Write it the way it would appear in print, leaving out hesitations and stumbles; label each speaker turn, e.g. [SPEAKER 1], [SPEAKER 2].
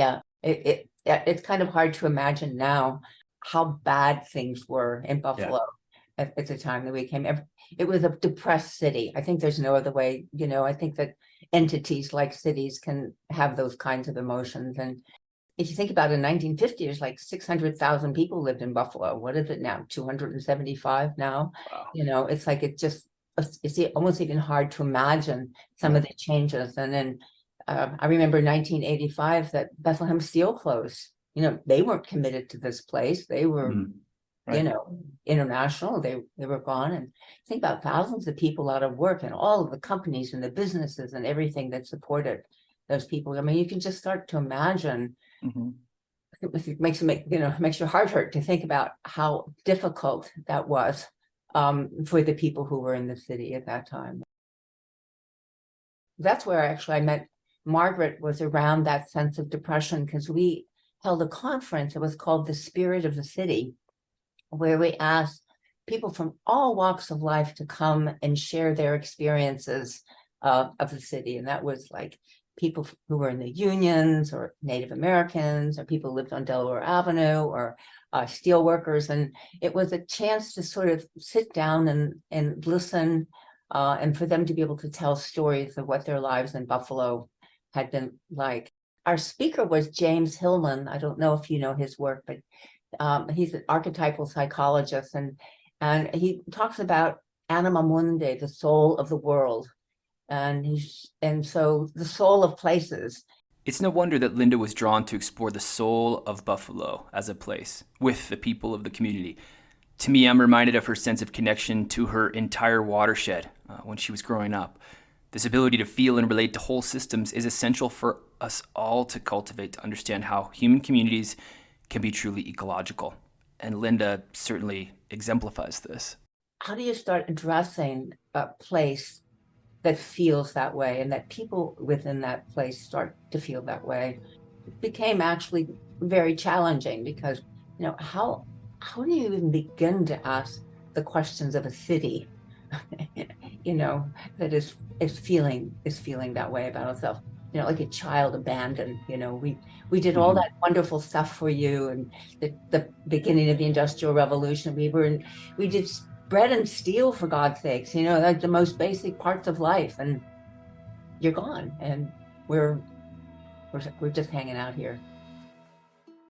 [SPEAKER 1] Yeah, it's kind of hard to imagine now how bad things were in
[SPEAKER 2] Yeah.
[SPEAKER 1] Buffalo at the time that we came. It was a depressed city. I think there's no other way, I think that entities like cities can have those kinds of emotions. And if you think about it, in 1950, there's like 600,000 people lived in Buffalo. What is it now? 275 now?
[SPEAKER 2] Wow.
[SPEAKER 1] It's like it's almost even hard to imagine some of the changes. And then I remember 1985 that Bethlehem Steel closed. They weren't committed to this place. They were,
[SPEAKER 2] Right.
[SPEAKER 1] international. They were gone. And think about thousands of people out of work and all of the companies and the businesses and everything that supported those people. I mean, you can just start to imagine. It makes your heart hurt to think about how difficult that was for the people who were in the city at that time. That's where actually I met Margaret, was around that sense of depression, because we held a conference. It was called The Spirit of the City, where we asked people from all walks of life to come and share their experiences of the city. And that was like people who were in the unions, or Native Americans, or people who lived on Delaware Avenue, or steel workers. And it was a chance to sort of sit down and listen, and for them to be able to tell stories of what their lives in Buffalo had been like. Our speaker was James Hillman. I don't know if you know his work, but he's an archetypal psychologist, and he talks about anima mundi, the soul of the world. And so the soul of places.
[SPEAKER 3] It's no wonder that Lynda was drawn to explore the soul of Buffalo as a place with the people of the community. To me, I'm reminded of her sense of connection to her entire watershed when she was growing up. This ability to feel and relate to whole systems is essential for us all to cultivate, to understand how human communities can be truly ecological. And Lynda certainly exemplifies this.
[SPEAKER 1] How do you start addressing a place that feels that way, and that people within that place start to feel that way? It became actually very challenging, because how do you even begin to ask the questions of a city that is feeling that way about itself, like a child abandoned. We did all that wonderful stuff for you, and the beginning of the Industrial Revolution, we did bread and steel, for God's sakes, like the most basic parts of life, and you're gone, and we're just hanging out here.